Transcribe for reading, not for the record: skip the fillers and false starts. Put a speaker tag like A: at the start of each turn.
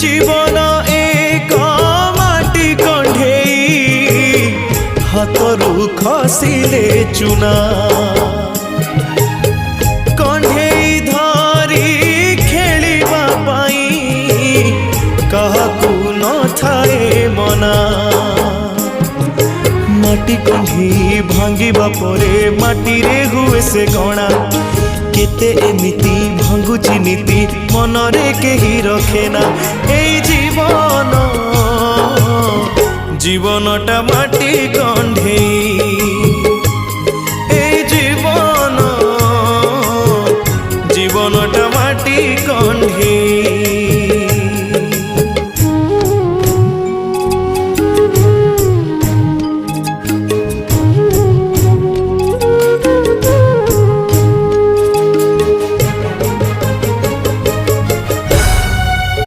A: जीवन एक माटी कंढेई हाथरू खसिले चुना कंढेई धरी खेलिबा पाई काहाकू न थाए मना माटी कंढी भांगिबा परे माटी रे हुए से गणा केते एमिति भांगुची नीति मनरे केही रखेना एई जीवन जीवनटा माटी कंढेई एई जीवन जीवनटा माटी कंढेई।